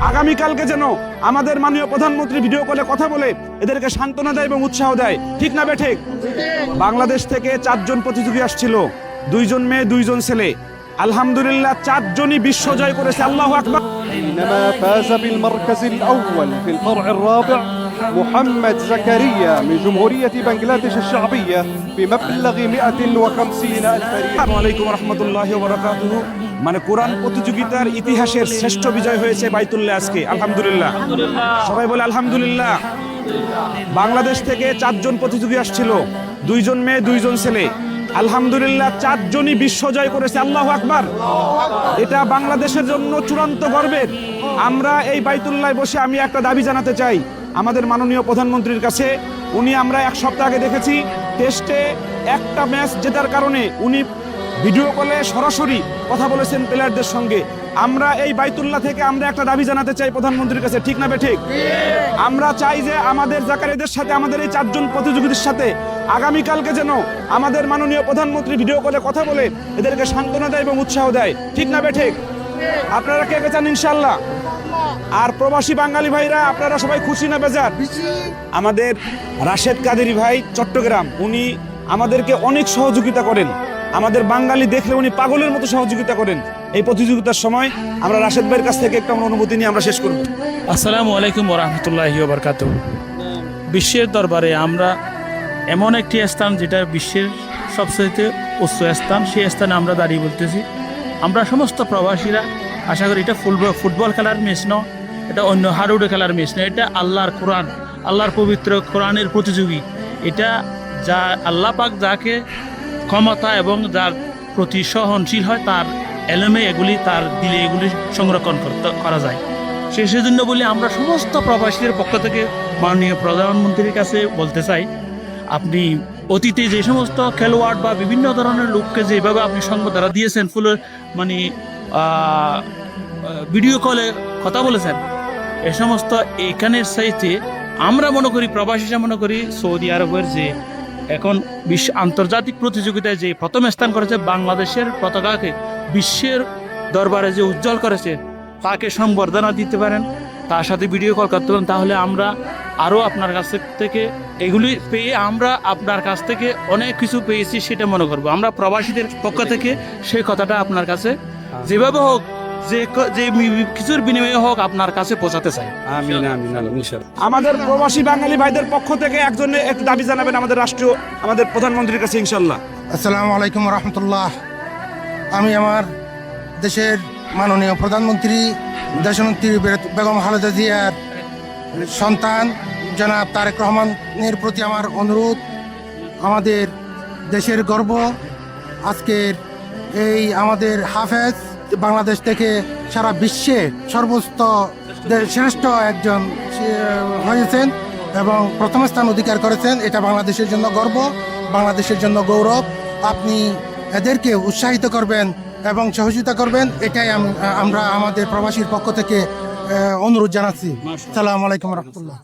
আগামীকালকে যেন আমাদের মাননীয় প্রধানমন্ত্রী ভিডিও কলে কথা বলে এদেরকে সান্ত্বনা দেয় এবং উৎসাহ দেয়। ঠিক না বেঠিক? বাংলাদেশ থেকে 4 জন প্রতিযোগী আসছিল, 2 জন মেয়ে 2 জন ছেলে। আলহামদুলিল্লাহ 4 জনই বিশ্ব জয় করেছে। আল্লাহু আকবার। إنما فاز بالمركز الأول في الفرع الرابع محمد زكريا من جمهورية بنغلاديش الشعبية بمبلغ 150,000 ريال. আসসালামু আলাইকুম ওয়া রাহমাতুল্লাহি ওয়া বারাকাতুহু। মানে কোরআন প্রতিযোগিতার ইতিহাসের শ্রেষ্ঠ বিজয় হয়েছে বাইতুল্লাহ আজকে। আলহামদুলিল্লাহ, সবাই বলে আলহামদুলিল্লাহ। বাংলাদেশ থেকে 4 জন প্রতিযোগী আসছিল, 2 জন মেয়ে 2 জন ছেলে। আলহামদুলিল্লাহ 4 জনই বিশ্ব জয় করেছে। আল্লাহু আকবার। এটা বাংলাদেশের জন্য চূড়ান্ত গর্বের। আমরা এই বাইতুল্লাহ বসে আমি একটা দাবি জানাতে চাই আমাদের মাননীয় প্রধানমন্ত্রীর কাছে। উনি আমরা 1 সপ্তাহ আগে দেখেছি টেস্টে একটা ম্যাচ জেতার কারণে উনি ভিডিও কলে সরাসরি কথা বলেছেন প্লেয়ারদের সঙ্গে। আমরা এই বাইতুল্লাহ থেকে আমরা একটা দাবি জানাতে চাই প্রধানমন্ত্রীর কাছে। ঠিক না বেঠিক? আমরা চাই যে আমাদের জাকারিয়াদের সাথে, আমাদের এই 4 জন প্রতিযোগীদের সাথে আগামীকালকে যেন আমাদের মাননীয় প্রধানমন্ত্রী ভিডিও কলে কথা বলে এদেরকে সান্ত্বনা দেয় এবং উৎসাহ দেয়। ঠিক না বেঠিক? আপনারা কে কে চান ইনশাআল্লাহ? আর প্রবাসী বাঙালি ভাইরা আপনারা সবাই খুশি না বেজার? আমাদের রাশেদ কাদেরী ভাই চট্টগ্রাম, উনি আমাদেরকে অনেক সহযোগিতা করেন। আমাদের বাঙালি দেখলে উনি পাগলের মতো সহযোগিতা করেন। এই প্রতিযোগিতার সময় আমরা রাশেদ ভাইয়ের কাছ থেকে একটা অনুভূতি নিয়ে আমরা শেষ করব। আসসালামু আলাইকুম ওয়া রাহমাতুল্লাহি ওয়া বারাকাতুহু। বিশ্বের দরবারে আমরা এমন একটি স্থান যেটা বিশ্বের সবচেয়ে উচ্চ স্থান, সেই স্থানে আমরা দাঁড়িয়ে বলতেছি। আমরা সমস্ত প্রবাসীরা আশা করি এটা ফুটবল খেলার ম্যাচ নয়, এটা অন্য হাডুডে খেলার ম্যাচ নয়, এটা আল্লাহর কোরআন, আল্লাহর পবিত্র কোরআনের প্রতিযোগী। এটা যা আল্লাহ পাক যাকে ক্ষমতা এবং যার প্রতি সহনশীল হয় তার এলেমে এগুলি, তার দিলে এগুলি সংরক্ষণ করা যায়। সেজন্য বলে আমরা সমস্ত প্রবাসীদের পক্ষ থেকে মাননীয় প্রধানমন্ত্রীর কাছে বলতে চাই, আপনি অতীতে যে সমস্ত খেলোয়াড় বা বিভিন্ন ধরনের লোককে যেভাবে আপনি সংবর্ধনা দিয়েছেন, ফুলের মানে ভিডিও কলে কথা বলেছেন, এ সমস্ত এখানের চাইতে আমরা মনে করি, প্রবাসীরা মনে করি, সৌদি আরবের যে এখন বিশ্ব আন্তর্জাতিক প্রতিযোগিতায় যে প্রথম স্থান করেছে, বাংলাদেশের পতাকাকে বিশ্বের দরবারে যে উজ্জ্বল করেছে, তাকে সংবর্ধনা দিতে পারেন, তার সাথে ভিডিও কল করতে পারেন, তাহলে আমরা আরও আপনার কাছ থেকে এগুলি পেয়ে আমরা আপনার কাছ থেকে অনেক কিছু পেয়েছি সেটা মনে করবো। আমরা প্রবাসীদের পক্ষ থেকে সেই কথাটা আপনার কাছে যেভাবে হোক, যে কিছুর বিনিময়ে হোক আপনার কাছে পৌঁছাতে চাই। আমিন আমিন আমিন ইনশাআল্লাহ। আমাদের প্রবাসী বাঙালি ভাইদের পক্ষ থেকে একজনে একটু দাবি জানাবেন আমাদের রাষ্ট্রীয়, আমাদের প্রধানমন্ত্রীর কাছে ইনশাআল্লাহ। আসসালামু আলাইকুম রহমতুল্লাহ। আমি আমার দেশের মাননীয় প্রধানমন্ত্রী দেশনেত্রী বেগম খালেদা জিয়ার সন্তান জনাব তারেক রহমানের প্রতি আমার অনুরোধ, আমাদের দেশের গর্ব আজকের এই আমাদের হাফেজ বাংলাদেশ থেকে সারা বিশ্বে সর্বোচ্চ শ্রেষ্ঠ একজন হয়েছেন এবং প্রথম স্থান অধিকার করেছেন। এটা বাংলাদেশের জন্য গর্ব, বাংলাদেশের জন্য গৌরব। আপনি এদেরকে উৎসাহিত করবেন এবং সহযোগিতা করবেন, এটাই আমরা আমাদের প্রবাসীর পক্ষ থেকে অনুরোধ জানাচ্ছি। আসসালামু আলাইকুম রহমতুল্লাহ।